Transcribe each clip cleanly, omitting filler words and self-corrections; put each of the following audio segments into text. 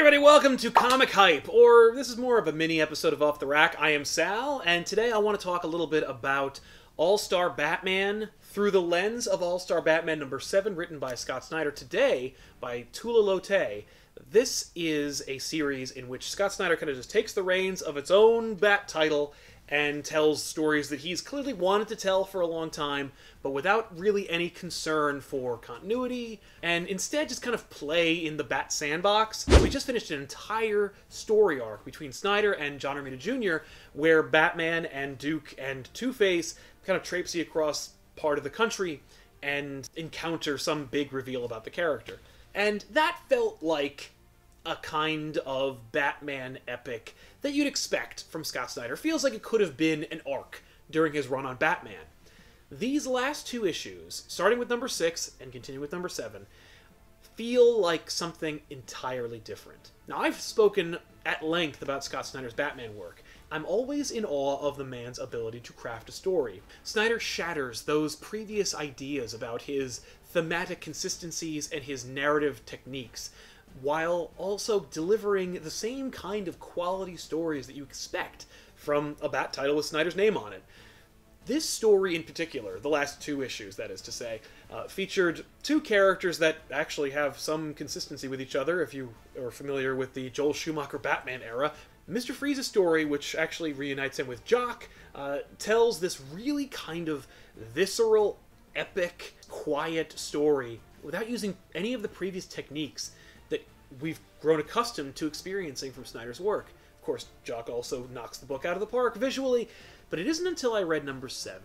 everybody, welcome to Comic Hype, or this is more of a mini episode of Off the Rack. I am Sal, and today I want to talk a little bit about All-Star Batman through the lens of All-Star Batman number 7, written by Scott Snyder, today by Tula Lotay. This is a series in which Scott Snyder kind of just takes the reins of its own Bat title and tells stories that he's clearly wanted to tell for a long time, but without really any concern for continuity, and instead just kind of play in the Bat sandbox. We just finished an entire story arc between Snyder and John Romita Jr., where Batman and Duke and Two-Face kind of traipse across part of the country and encounter some big reveal about the character. And that felt like a kind of Batman epic that you'd expect from Scott Snyder. Feels like it could have been an arc during his run on Batman. These last two issues, starting with number 6 and continuing with number 7, feel like something entirely different. Now, I've spoken at length about Scott Snyder's Batman work. I'm always in awe of the man's ability to craft a story. Snyder shatters those previous ideas about his thematic consistencies and his narrative techniques, while also delivering the same kind of quality stories that you expect from a Bat title with Snyder's name on it. This story in particular, the last two issues, that is to say, featured two characters that actually have some consistency with each other, if you are familiar with the Joel Schumacher Batman era. Mr. Freeze's story, which actually reunites him with Jock, tells this really kind of visceral, epic, quiet story without using any of the previous techniques that we've grown accustomed to experiencing from Snyder's work. Of course, Jock also knocks the book out of the park visually, but it isn't until I read number 7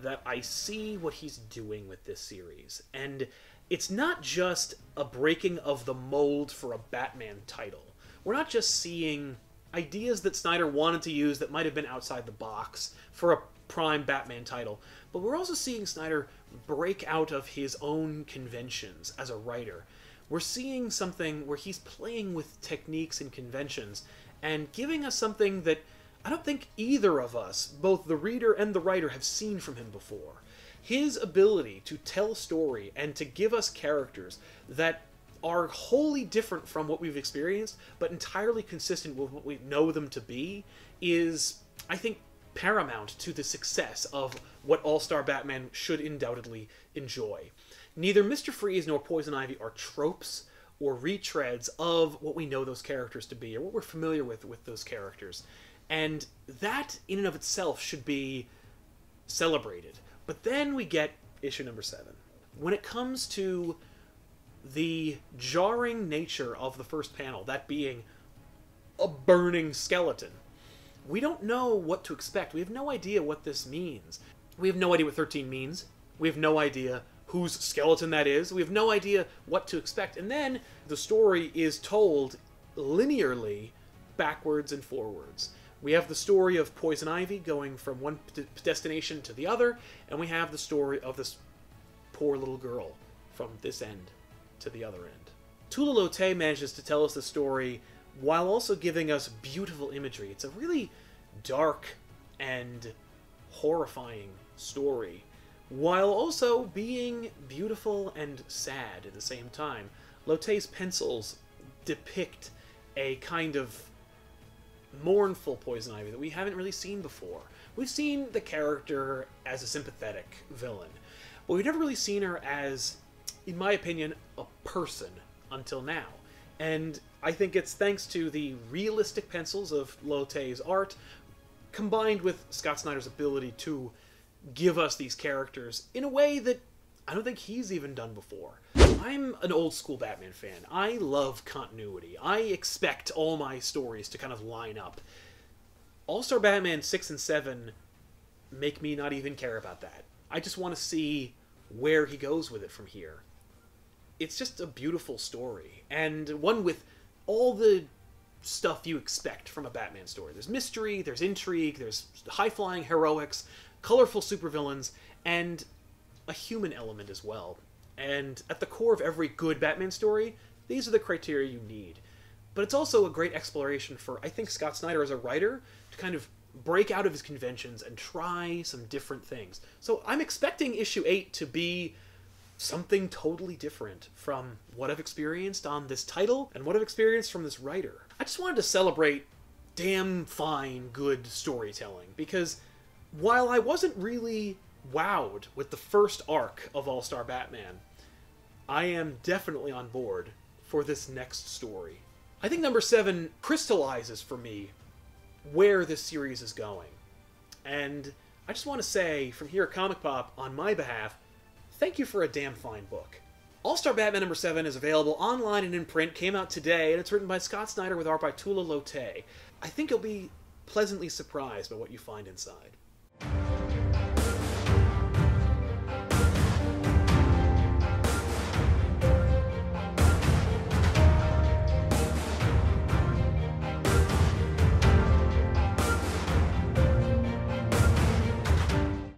that I see what he's doing with this series. And it's not just a breaking of the mold for a Batman title. We're not just seeing ideas that Snyder wanted to use that might have been outside the box for a prime Batman title, but we're also seeing Snyder break out of his own conventions as a writer. We're seeing something where he's playing with techniques and conventions and giving us something that I don't think either of us, both the reader and the writer, have seen from him before. His ability to tell a story and to give us characters that are wholly different from what we've experienced, but entirely consistent with what we know them to be, is, I think, paramount to the success of what All-Star Batman should undoubtedly enjoy. Neither Mr. Freeze nor Poison Ivy are tropes or retreads of what we know those characters to be, or what we're familiar with those characters. And that, in and of itself, should be celebrated. But then we get issue number 7. When it comes to the jarring nature of the first panel, that being a burning skeleton, we don't know what to expect. We have no idea what this means. We have no idea what 13 means. We have no idea whose skeleton that is. We have no idea what to expect. And then the story is told linearly backwards and forwards. We have the story of Poison Ivy going from one destination to the other, and we have the story of this poor little girl from this end to the other end. Tula Lotay manages to tell us the story while also giving us beautiful imagery. It's a really dark and horrifying story, while also being beautiful and sad at the same time. Lotay's pencils depict a kind of mournful Poison Ivy that we haven't really seen before. We've seen the character as a sympathetic villain, but we've never really seen her as, in my opinion, a person until now. And I think it's thanks to the realistic pencils of Lotay's art, combined with Scott Snyder's ability to give us these characters in a way that I don't think he's even done before. I'm an old school Batman fan. I love continuity. I expect all my stories to kind of line up. All-Star Batman 6 and 7 make me not even care about that. I just want to see where he goes with it from here. It's just a beautiful story, and one with all the stuff you expect from a Batman story. There's mystery, there's intrigue, there's high-flying heroics, colorful supervillains, and a human element as well. And at the core of every good Batman story, these are the criteria you need. But it's also a great exploration for, I think, Scott Snyder as a writer to kind of break out of his conventions and try some different things. So I'm expecting issue 8 to be something totally different from what I've experienced on this title and what I've experienced from this writer. I just wanted to celebrate damn fine, good storytelling, because while I wasn't really wowed with the first arc of All-Star Batman, I am definitely on board for this next story. I think number 7 crystallizes for me where this series is going. And I just want to say, from here at Comic Pop, on my behalf, thank you for a damn fine book. All-Star Batman number 7 is available online and in print, came out today, and it's written by Scott Snyder with art by Tula Lotay. I think you'll be pleasantly surprised by what you find inside.